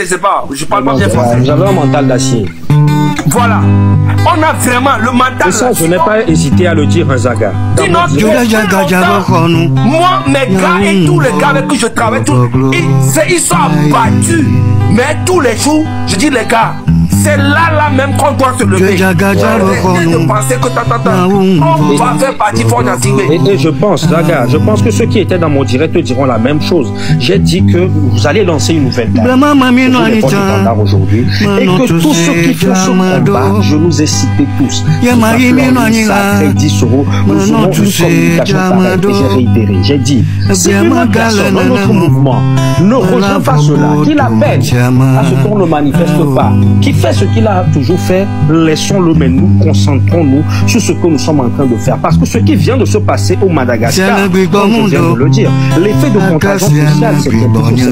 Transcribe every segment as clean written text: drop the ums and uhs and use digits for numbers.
Je sais pas, je parle pas bien français. Vous avez un mental d'acier. Voilà. On a vraiment le mental. Et ça, je n'ai pas hésité à le dire, Zaga. Moi, mes gars et tous les gars avec qui je travaille, ils sont abattus. Mais tous les jours, je dis les gars, c'est là même qu'on doit se lever. De penser que on va faire partie fort et je pense, Zaga, je pense que ceux qui étaient dans mon direct diront la même chose. J'ai dit que vous allez lancer une nouvelle date aujourd'hui. Et que tous ceux qui font ce combat, je nous ai cités tous. Sacré 10 euros, nous aurons une communication pareille. Et j'ai réitéré, j'ai dit, si une personne dans notre mouvement ne rejoint pas cela, qu'il appelle à ce qu'on ne manifeste pas, qui fait ce qu'il a toujours fait, laissons-le, mais nous concentrons-nous sur ce que nous sommes en train de faire. Parce que ce qui vient de se passer au Madagascar, comme je viens de le dire, l'effet de contagion sociale, c'est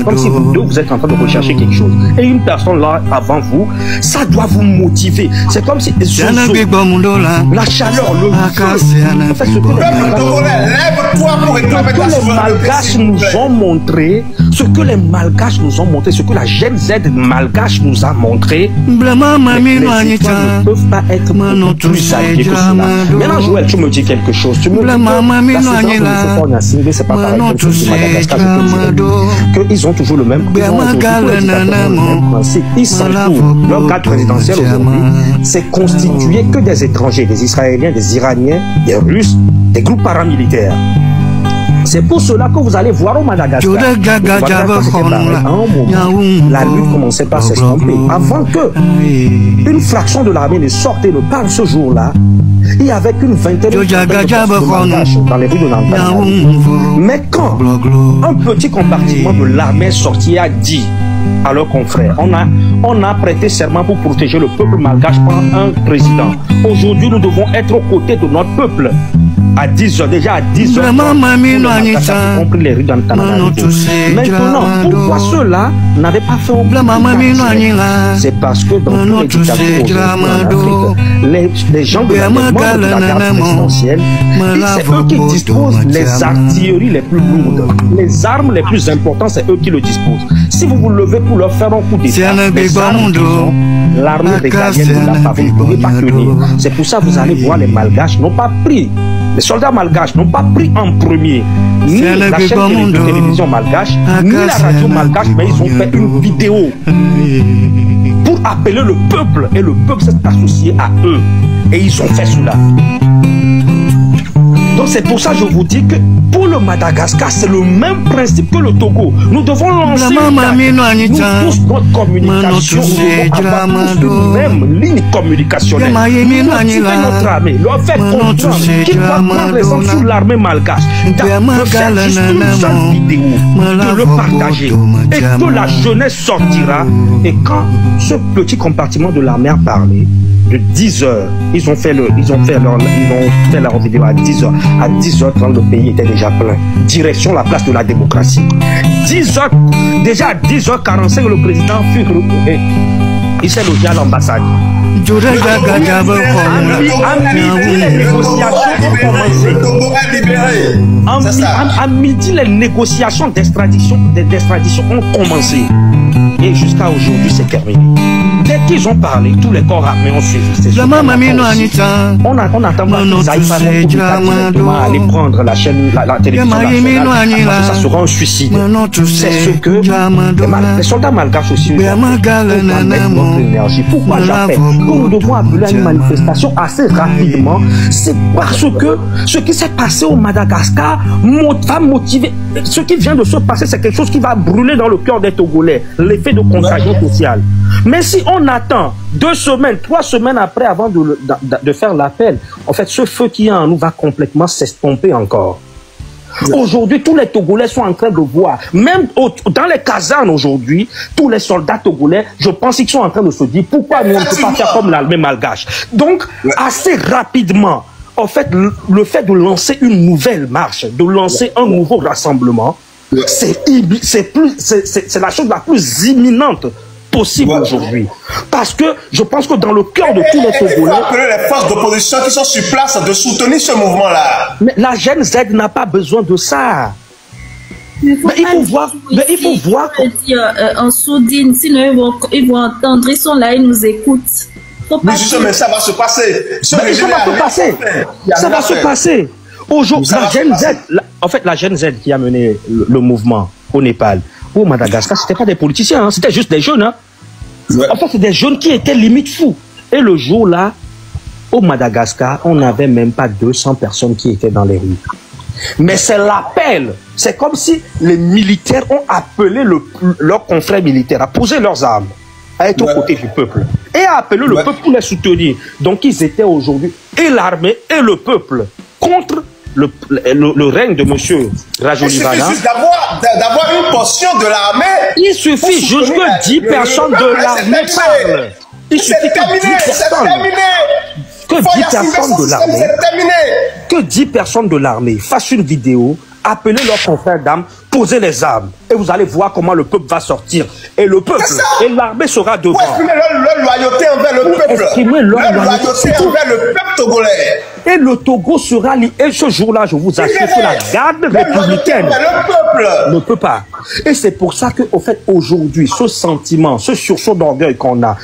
comme si vous deux, vous êtes en train de rechercher quelque chose. Et une personne là, avant vous, ça doit vous motiver. C'est comme si la chaleur, le feu, en fait, ce que les Malgaches nous ont montré, ce que les Malgaches nous ont montré, ce que la Gen Z malgache nous a montré, les étoiles ne peuvent pas être plus alliées que cela. Maintenant, Joël, tu me dis quelque chose. Tu me dis que la séquence c'est pas pareil comme ceux du Madagascar, qu'ils ont toujours le même principe. Ils s'entourent. Leur cadre présidentiel aujourd'hui, c'est constitué que des étrangers, des Israéliens, des Iraniens, des Russes, des groupes paramilitaires. C'est pour cela que vous allez voir au Madagascar, la lutte commençait par s'estomper. Avant que une fraction de l'armée ne sorte et ne parle ce jour-là, il y avait qu'une vingtaine de Malgaches dans les rues de Nantes. Mais quand un petit compartiment de l'armée sorti a dit à leurs confrères, on a prêté serment pour protéger le peuple malgache par un président. Aujourd'hui, nous devons être aux côtés de notre peuple. À 10 h, déjà à 10 h, on a compris les rues d'Antananarivo. Maintenant, pourquoi ceux-là n'avaient pas fait aucun cas? C'est parce que dans tous les dictatures en Afrique, les gens de la garde présidentielle, c'est eux qui disposent les artilleries les plus lourdes. Les armes les plus importantes, c'est eux qui le disposent. Si vous vous levez pour leur faire un coup d'état, l'armée régalienne ne l'a pas, vous ne pouvez pas tenir. C'est pour ça que vous allez voir les Malgaches n'ont pas pris. Les soldats malgaches n'ont pas pris en premier ni la chaîne de télévision malgache, ni la radio malgache, mais ils ont fait une vidéo pour appeler le peuple. Et le peuple s'est associé à eux. Et ils ont fait cela. Donc c'est pour ça que je vous dis que pour le Madagascar, c'est le même principe que le Togo. Nous devons lancer nous tous notre communication. Nous devons avoir tous une même ligne communicationnelle. Nous motiver notre armée, leur faire comprendre qu'ils doivent prendre exemple sur l'armée malgache, de faire juste une seule vidéo, de le partager, et que la jeunesse sortira. Et quand ce petit compartiment de l'armée a parlé, de 10 h, ils ont fait leur vidéo à 10 h. À 10 h 30, le pays était déjà plein. Direction la place de la démocratie. 10 h, déjà à 10 h 45, le président fut recruté. Il s'est logé à l'ambassade. À midi, les négociations d'extradition ont commencé. Et jusqu'à aujourd'hui, c'est terminé. Dès qu'ils ont parlé, tous les corps armés ont suivi. On attend qu'ils aillent directement aller prendre la chaîne, la télévision nationale. Ça sera un suicide. C'est ce que les soldats malgaches aussi mettre notre énergie. Pourquoi j'appelle que nous devons appeler à une manifestation assez rapidement? C'est parce que ce qui s'est passé au Madagascar va motiver. Ce qui vient de se passer, c'est quelque chose qui va brûler dans le cœur des Togolais. L'effet de contagion sociale. Mais si on attend 2 semaines, 3 semaines après, avant de faire l'appel, en fait, ce feu qui est en nous va complètement s'estomper encore. Aujourd'hui, tous les Togolais sont en train de voir, même dans les casernes aujourd'hui, tous les soldats togolais, je pense qu'ils sont en train de se dire pourquoi nous on ne peut pas faire comme l'armée malgache. Donc, assez rapidement, en fait, le fait de lancer une nouvelle marche, de lancer un nouveau rassemblement, c'est la chose la plus imminente possible aujourd'hui. Parce que je pense que dans le cœur de tous les Togolais... appeler les forces d'opposition qui sont sur place de soutenir ce mouvement-là. Mais la Gen Z n'a pas besoin de ça. Mais il faut voir. Mais il faut voir. En sourdine, sinon ils vont entendre. Ils sont là, ils nous écoutent. Mais justement, mais ça va se passer. Ça va se passer. Ça va se passer. Aujourd'hui, la Gen Z, en fait, la Gen Z qui a mené le mouvement au Népal, au Madagascar, c'était pas des politiciens, hein, c'était juste des jeunes. Hein. Ouais. En fait, c'est des jeunes qui étaient limite fous. Et le jour-là, au Madagascar, on n'avait même pas 200 personnes qui étaient dans les rues. Mais c'est l'appel. C'est comme si les militaires ont appelé leurs confrères militaires à poser leurs armes, à être aux côtés du peuple. Et à appeler le peuple pour les soutenir. Donc ils étaient aujourd'hui, et l'armée et le peuple, contre le règne de M. Rajolivana. Il suffit juste d'avoir une portion de l'armée. Il suffit juste que 10 personnes de l'armée parlent. Il suffit que 10 personnes de l'armée, que 10 personnes de l'armée fassent une vidéo, appelez leurs confrères d'armes, posez les armes. Et vous allez voir comment le peuple va sortir. Et le peuple, et l'armée sera devant. Pour exprimer leur loyauté envers le peuple. Leur loyauté envers le peuple togolais. Et le Togo sera lié. Et ce jour-là, je vous assure que la garde républicaine ne peut pas. Et c'est pour ça que, au fait, aujourd'hui, ce sentiment, ce sursaut d'orgueil qu'on a,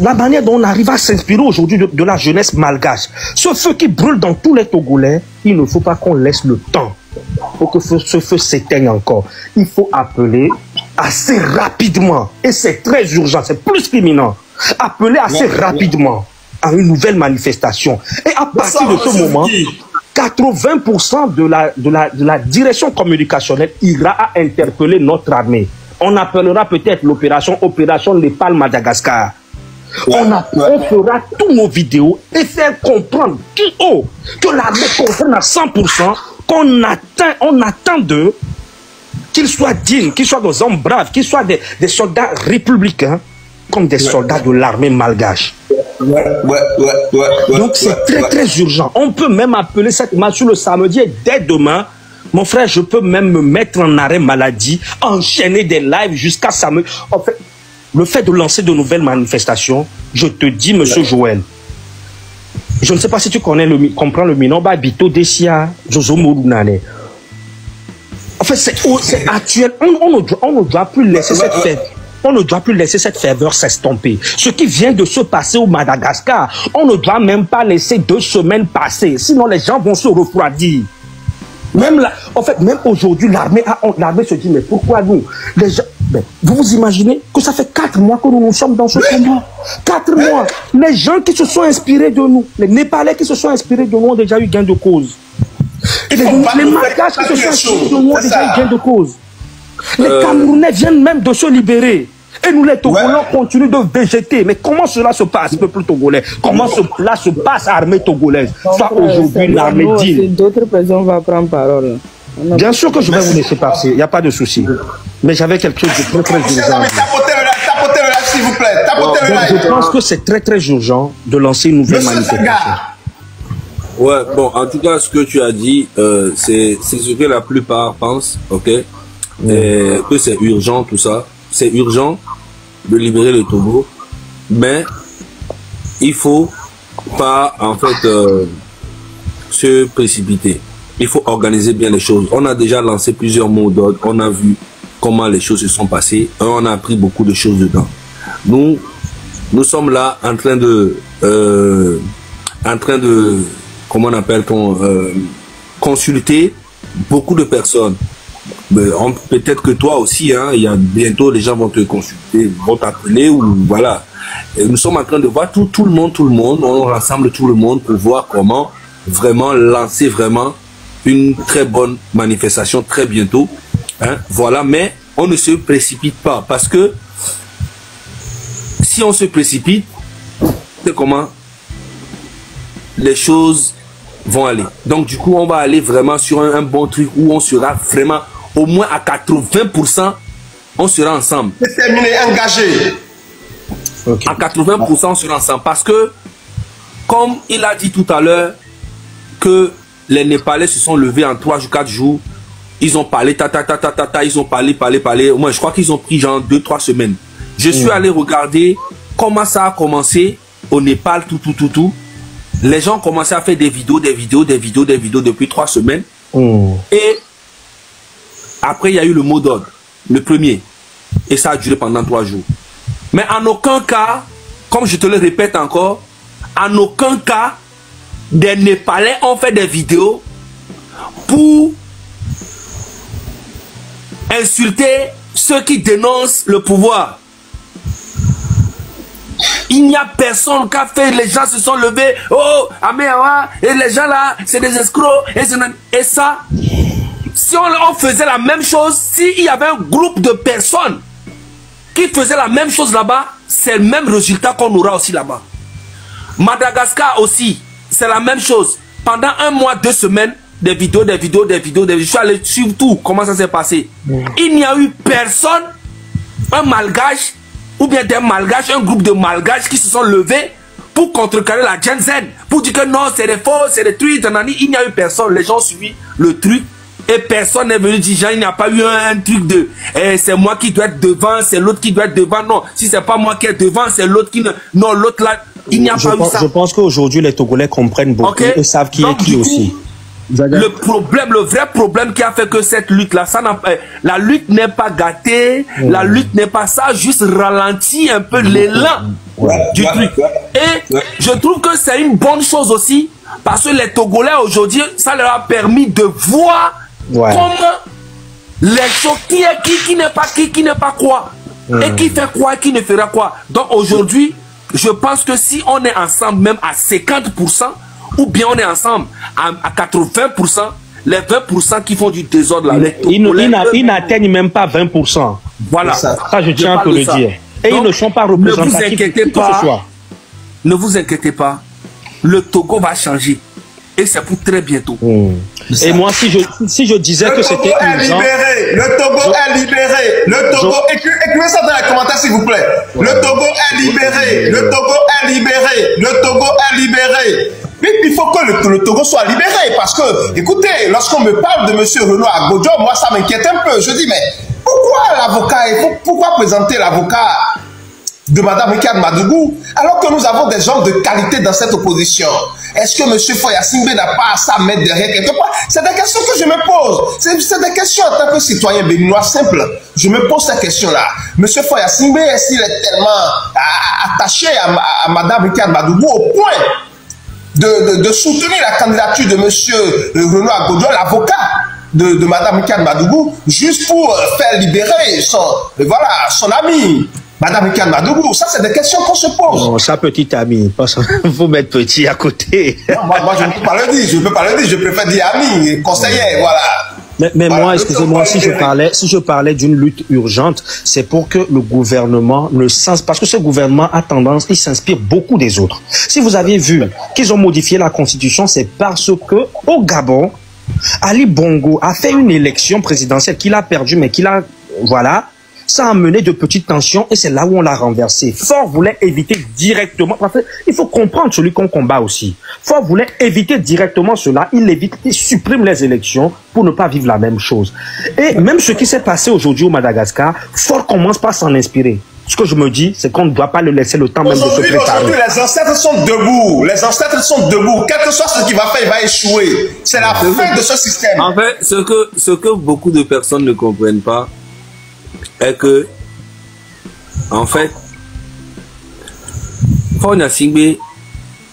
la manière dont on arrive à s'inspirer aujourd'hui de la jeunesse malgache, ce feu qui brûle dans tous les Togolais, il ne faut pas qu'on laisse le temps pour que ce feu s'éteigne encore. Il faut appeler assez rapidement, et c'est très urgent, c'est plus qu'imminent, appeler assez rapidement à une nouvelle manifestation. Et à partir de ce moment, 80% de la direction communicationnelle ira à interpeller notre armée. On appellera peut-être l'opération Népal-Madagascar. On fera tous nos vidéos et faire comprendre tout haut que l'armée comprenne à 100% qu'on attend d'eux qu'ils soient dignes, qu'ils soient des hommes braves, qu'ils soient des soldats républicains comme des soldats de l'armée malgache. Donc c'est très urgent. On peut même appeler cette marche le samedi et dès demain. Mon frère, je peux même me mettre en arrêt maladie, enchaîner des lives jusqu'à samedi. En fait, le fait de lancer de nouvelles manifestations, je te dis, monsieur Joël, je ne sais pas si tu comprends le Minomba Bito Dessia, Jozo Morunane. En fait, c'est actuel. On ne doit plus laisser cette fête. On ne doit plus laisser cette ferveur s'estomper. Ce qui vient de se passer au Madagascar, on ne doit même pas laisser 2 semaines passer. Sinon, les gens vont se refroidir. Même là, en fait, même aujourd'hui, l'armée se dit, mais pourquoi nous les gens, vous vous imaginez que ça fait 4 mois que nous sommes dans ce combat. 4 mois. Les gens qui se sont inspirés de nous, les Népalais qui se sont inspirés de nous ont déjà eu gain de cause. Les Malgaches qui se sont inspirés de nous ont déjà eu gain de cause. Les Camerounais viennent même de se libérer. Et nous, les Togolais, continuent de végéter. Mais comment cela se passe, peuple togolais? Comment cela se passe, armée togolaise? Soit aujourd'hui l'armée digne. D'autres personnes vont prendre parole. Bien sûr que je vais vous laisser passer, il n'y a pas de souci. Mais j'avais quelque chose de très urgent. Tapotez le live, s'il vous plaît. Tapotez le live. Je pense que c'est très urgent de lancer une nouvelle manifestation. Ouais, bon, en tout cas, ce que tu as dit, c'est ce que la plupart pensent, ok? Que c'est urgent, tout ça. C'est urgent de libérer le Togo, mais il faut pas en fait se précipiter. Il faut organiser bien les choses. On a déjà lancé plusieurs mots d'ordre. On a vu comment les choses se sont passées. On a appris beaucoup de choses dedans. Nous sommes là en train de comment on appelle-t-on, consulter beaucoup de personnes. Peut-être que toi aussi, hein, il y a bientôt les gens vont te consulter, vont t'appeler ou voilà. Et nous sommes en train de voir tout le monde, on rassemble tout le monde pour voir comment vraiment lancer vraiment une très bonne manifestation très bientôt. Hein, voilà, mais on ne se précipite pas parce que si on se précipite, c'est comment les choses vont aller. Donc du coup, on va aller vraiment sur un bon truc où on sera vraiment au moins à 80%, on sera ensemble. C'est terminé, engagé. Okay. À 80%, on sera ensemble. Parce que, comme il a dit tout à l'heure, que les Népalais se sont levés en 3 ou 4 jours, ils ont parlé, ils ont parlé. Moi, je crois qu'ils ont pris genre 2-3 semaines. Je suis allé regarder comment ça a commencé au Népal, tout. Les gens ont commencé à faire des vidéos depuis 3 semaines. Et après, il y a eu le mot d'ordre, le premier. Et ça a duré pendant 3 jours. Mais en aucun cas, comme je te le répète encore, en aucun cas, des Népalais ont fait des vidéos pour insulter ceux qui dénoncent le pouvoir. Il n'y a personne qui a fait, les gens se sont levés, oh, Améawa, et les gens là, c'est des escrocs, et ça, si on faisait la même chose, s'il y avait un groupe de personnes qui faisaient la même chose là-bas, c'est le même résultat qu'on aura aussi là-bas. Madagascar aussi, c'est la même chose. Pendant 1 mois, 2 semaines, des vidéos. Je suis allé suivre tout, comment ça s'est passé. Il n'y a eu personne, un malgache, ou bien des malgaches, un groupe de malgaches qui se sont levés pour contrecarrer la Gen Z, pour dire que non, c'est des faux, c'est des trucs, il n'y a eu personne. Les gens ont suivi le truc et personne n'est venu dire, il n'y a pas eu un truc de c'est moi qui dois être devant, c'est l'autre qui doit être devant. Non, si c'est pas moi qui est devant, c'est l'autre qui ne... Non, l'autre là, il n'y a pas eu ça. Je pense qu'aujourd'hui, les Togolais comprennent beaucoup et savent qui est qui aussi. Le problème, le vrai problème qui a fait que cette lutte-là, la lutte n'est pas gâtée, la lutte n'est pas ça, juste ralentit un peu l'élan du truc. Et je trouve que c'est une bonne chose aussi, parce que les Togolais aujourd'hui, ça leur a permis de voir comment les choses, qui n'est pas quoi, et qui fait quoi et qui ne fera quoi. Donc aujourd'hui, je pense que si on est ensemble même à 50%, ou bien on est ensemble à 80%, les 20% qui font du désordre là. Ils n'atteignent même pas 20%. Voilà. Ça je tiens à te le dire. Et donc, ils ne sont pas représentatifs. Ne vous inquiétez pas. Le Togo va changer. Et c'est pour très bientôt. Et moi, si je disais que c'était urgent... Le Togo est libéré. Le Togo... Écrivez ça dans les commentaires, s'il vous plaît. Le Togo est libéré. Le Togo est libéré. Le Togo est libéré. Mais il faut que le Togo soit libéré. Parce que, écoutez, lorsqu'on me parle de M. Renaud Agodjo, moi, ça m'inquiète un peu. Je dis, mais pourquoi l'avocat... Pourquoi présenter l'avocat de Mme Ricard Madougou, alors que nous avons des hommes de qualité dans cette opposition? Est-ce que M. Foya Singbe n'a pas à ça mettre derrière quelque part? C'est des questions que je me pose. C'est des questions en tant que citoyen béninois simple. Je me pose ces questions-là. M. Foya Singbe, est-ce qu'il est tellement attaché à Mme Ricard Madougou au point de soutenir la candidature de M. Renaud Agodjo, l'avocat de Mme Ricard Madougou, juste pour faire libérer son ami Madame Ricard Madougou? Ça, c'est des questions qu'on se pose. Non, ça, petit ami, vous mettre petit à côté. Non, moi, je ne peux pas le dire. Je ne peux pas le dire. Je préfère dire ami, conseiller, voilà. Mais voilà, moi, excusez-moi, si je parlais d'une lutte urgente, c'est pour que le gouvernement parce que ce gouvernement a tendance, il s'inspire beaucoup des autres. Si vous avez vu qu'ils ont modifié la constitution, c'est parce que au Gabon, Ali Bongo a fait une élection présidentielle qu'il a perdue, mais qu'il a, voilà, ça a mené de petites tensions et c'est là où on l'a renversé. Faure voulait éviter directement, parce qu'il faut comprendre celui qu'on combat aussi. Faure voulait éviter directement cela, il supprime les élections pour ne pas vivre la même chose. Et même ce qui s'est passé aujourd'hui au Madagascar, Faure commence par s'en inspirer. Ce que je me dis, c'est qu'on ne doit pas le laisser le temps même de se préparer. Aujourd'hui, les ancêtres sont debout. Les ancêtres sont debout. Quel que soit ce qu'il va faire, il va échouer. C'est la fin de ce système. En fait, ce que beaucoup de personnes ne comprennent pas, est que, en fait, Foya Singbe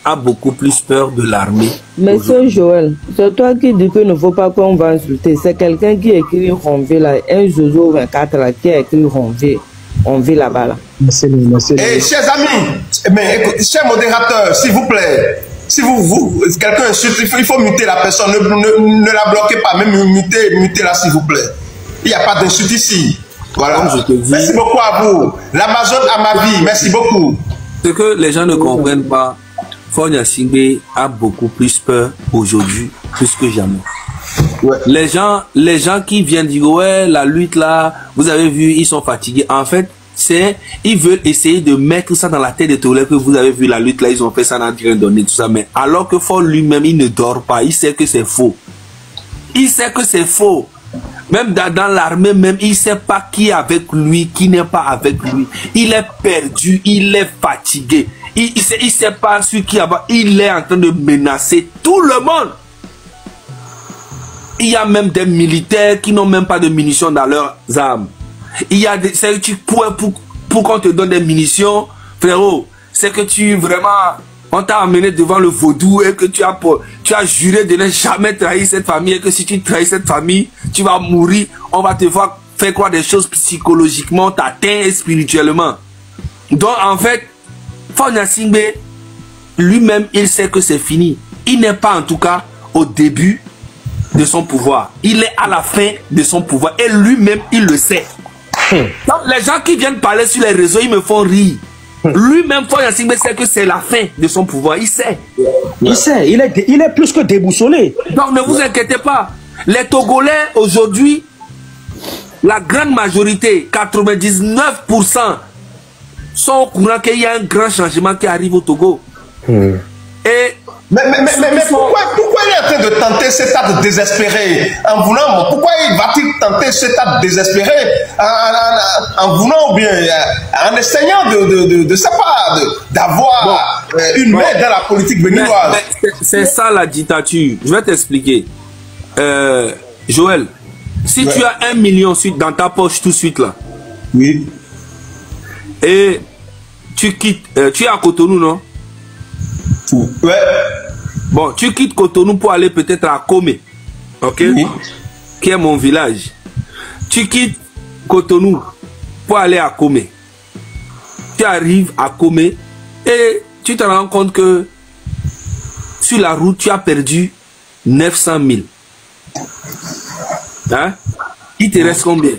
a beaucoup plus peur de l'armée. Monsieur Joël, c'est toi qui dis qu'il ne faut pas qu'on va insulter. C'est quelqu'un qui écrit Ronvé là, un Jojo 24 là, qui a écrit Ronvé là-bas là. Et chers amis, mais écoute, chers modérateurs, s'il vous plaît, si quelqu'un insulte, il faut muter la personne, ne la bloquez pas, même mutez-la s'il vous plaît. Il n'y a pas d'insulte ici. Voilà. Je te dis, merci beaucoup à vous. L'Amazon à ma vie. Merci beaucoup. Ce que les gens ne comprennent pas, Foya Singbe a beaucoup plus peur aujourd'hui, plus que jamais. Ouais. Les gens qui viennent dire ouais, la lutte là, vous avez vu, ils sont fatigués. En fait, ils veulent essayer de mettre ça dans la tête des Togolais que vous avez vu la lutte là, ils ont fait ça, n'a rien donné, tout ça. Mais alors que Faure lui-même, il ne dort pas, il sait que c'est faux. Il sait que c'est faux. Même dans l'armée, même, il ne sait pas qui est avec lui, qui n'est pas avec lui. Il est perdu, il est fatigué. Il ne sait pas celui qui est. Il est en train de menacer tout le monde. Il y a même des militaires qui n'ont même pas de munitions dans leurs armes. Il y a des... Pour qu'on te donne des munitions, frérot, c'est que tu vraiment... On t'a amené devant le vaudou et que tu as juré de ne jamais trahir cette famille et que si tu trahis cette famille, tu vas mourir. On va te faire croire des choses psychologiquement, t'atteindre spirituellement. Donc en fait, Faure Singbe, lui-même, il sait que c'est fini. Il n'est pas en tout cas au début de son pouvoir. Il est à la fin de son pouvoir et lui-même, il le sait. Donc les gens qui viennent parler sur les réseaux, ils me font rire. Lui-même, Faure Singbe sait que c'est la fin de son pouvoir. Il sait. Il sait. Il est plus que déboussolé. Donc ne vous inquiétez pas. Les Togolais aujourd'hui, la grande majorité, 99%, sont au courant qu'il y a un grand changement qui arrive au Togo. Et mais pourquoi il est en train de tenter cet acte désespéré en voulant, pourquoi il va-t-il tenter cet acte désespéré en voulant ou bien en essayant d'avoir une main dans la politique béninoise? C'est ça la dictature. Je vais t'expliquer. Joël, si tu as 1 million dans ta poche tout de suite là, oui, et tu quittes, tu es à Cotonou, non? Ouais. Bon, tu quittes Cotonou pour aller peut-être à Komé, ok? Oui. Qui est mon village. Tu quittes Cotonou pour aller à Komé. Tu arrives à Komé et tu te rends compte que sur la route, tu as perdu 900 000. Hein? Il te reste combien?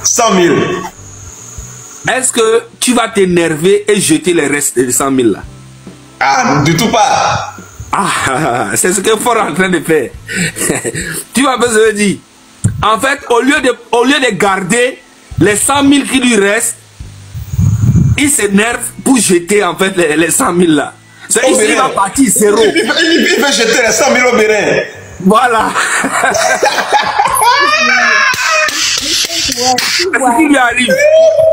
100 000. Est-ce que tu vas t'énerver et jeter les restes de 100 000 là? Ah, du tout pas. Ah, c'est ce que Faure est en train de faire. Tu vas me dire. En fait, au lieu de garder les 100 000 qui lui restent, il s'énerve pour jeter en fait les 100 000 là. C'est ici il va partir zéro. Il veut jeter les 100 000 au Bénin. Voilà. Qui lui arrive.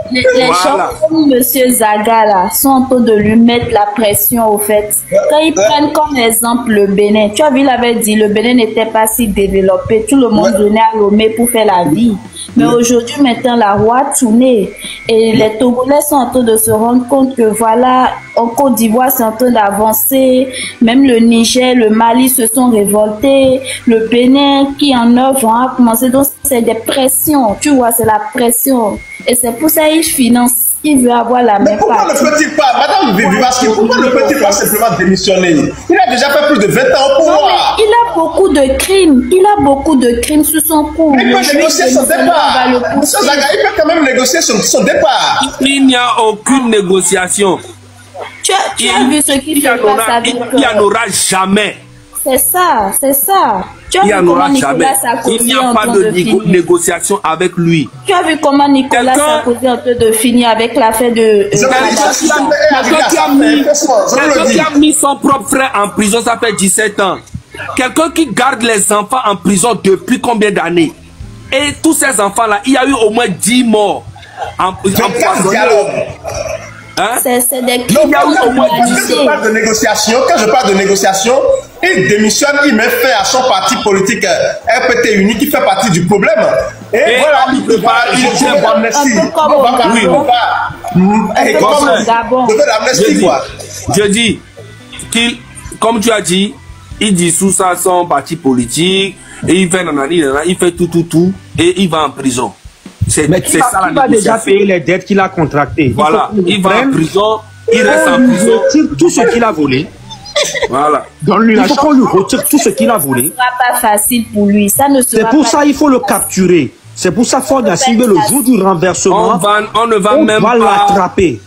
Les gens comme M. Zaga là, sont en train de lui mettre la pression au fait. Quand ils prennent comme exemple le Bénin, tu as vu, il avait dit le Bénin n'était pas si développé, tout le monde venait à Lomé pour faire la vie. Mais aujourd'hui, maintenant, la roue a tourné et les Togolais sont en train de se rendre compte que voilà, en Côte d'Ivoire, c'est en train d'avancer. Même le Niger, le Mali se sont révoltés. Le Bénin qui en œuvre a commencé. Donc, c'est des pressions. Tu vois, c'est la pression. Et c'est pour ça qu'il finance. Il veut avoir la même pourquoi partie. ne peut-il pas, Madame Vivaski, pourquoi ne peut-il pas simplement démissionner? Il a déjà fait plus de 20 ans au pouvoir. Il a beaucoup de crimes. Il a beaucoup de crimes sous son cou. Il peut négocier son départ. Il peut quand même négocier son départ. Il n'y a aucune négociation. Tu as vu ce qu'il fait face avec... Il n'y en aura jamais. C'est ça, c'est ça. Tu as Il n'y vu en comment aura Nicolas jamais. Sarkozy Il n'y est a en pas train de finir. négociation avec lui. Tu as vu comment Nicolas Sarkozy est en train de finir avec l'affaire de... Quelqu'un qui a mis son propre frère en prison, ça fait 17 ans. Quelqu'un qui garde les enfants en prison depuis combien d'années? Et tous ces enfants-là, il y a eu au moins 10 morts. Hein? C'est des crimes. Quand je parle de négociation, il démissionne, il met fin à son parti politique RPT Uni qui fait partie du problème. Et voilà, il prépare, il fait l'amnistie. Je dis qu'il, comme tu as dit, il dissout ça son parti politique et il fait il fait tout et il va en prison. Mais qui va déjà payer les dettes qu'il a contractées? Voilà, il va en prison, il reste en prison. Tout ce qu'il a volé. Voilà. Il faut qu'on lui retire tout ce qu'il a volé. Ce ne sera pas facile pour lui. C'est pour ça qu'il faut le capturer. C'est pour ça Faure Singbe, le jour du renversement, on va l'attraper.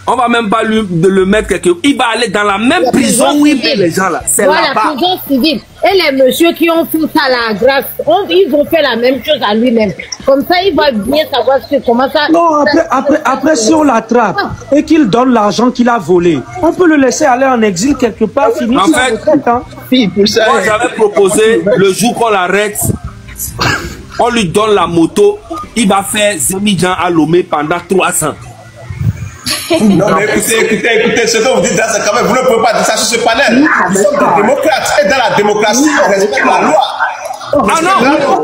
On va même pas le mettre quelque chose. Il va aller dans la même prison où il met les gens là. C'est la prison civile. Et les messieurs qui ont fait ça la grâce, ils ont fait la même chose à lui-même. Comme ça, il va bien savoir comment ça... Non, après si on l'attrape et qu'il donne l'argent qu'il a volé, on peut le laisser aller en exil quelque part, finir en fait, moi j'avais proposé, le jour qu'on l'arrête, on lui donne la moto, il va faire Zemi Jean à Lomé pendant 3 ans. Non, mais écoutez, ce que vous dites là, c'est quand même, vous ne pouvez pas dire ça sur ce panel. Nous sommes des démocrates. Et dans la démocratie, on respecte la loi. Ah non!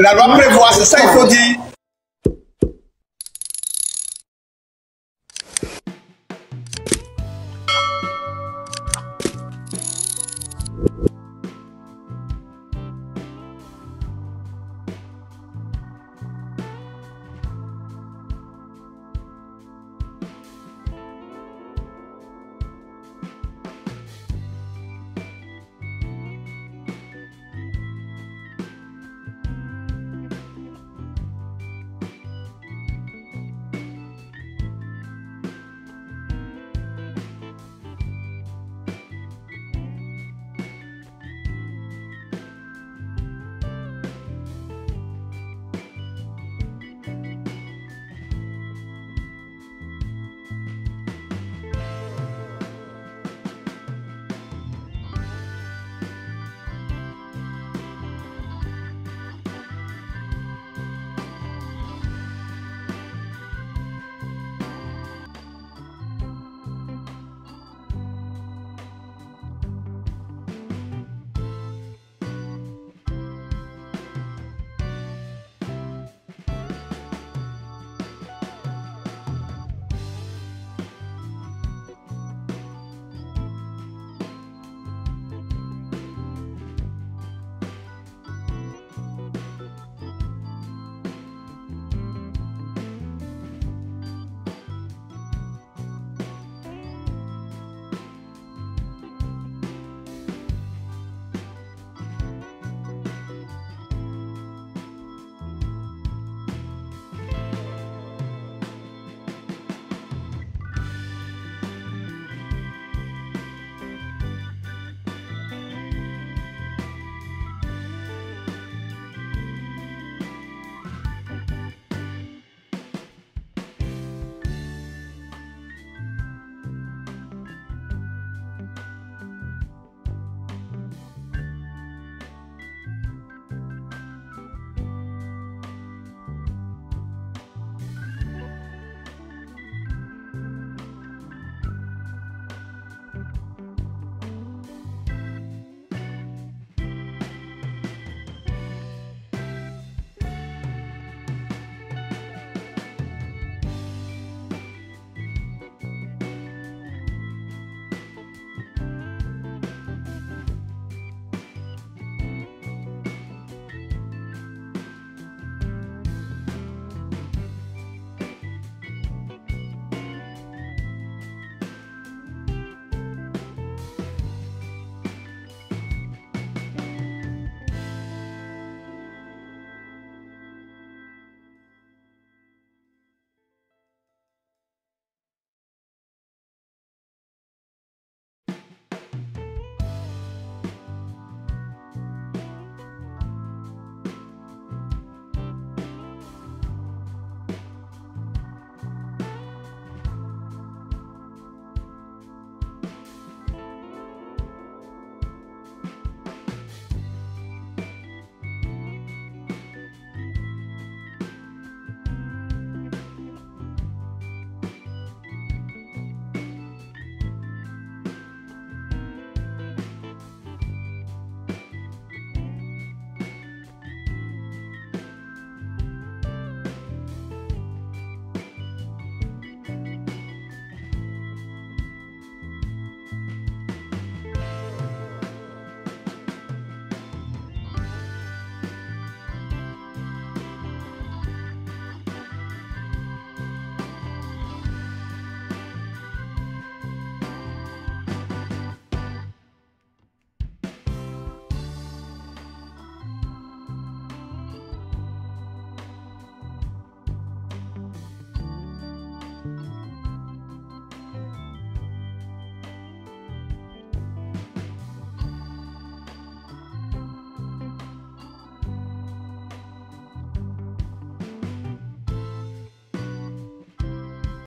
La loi prévoit, c'est ça il faut dire.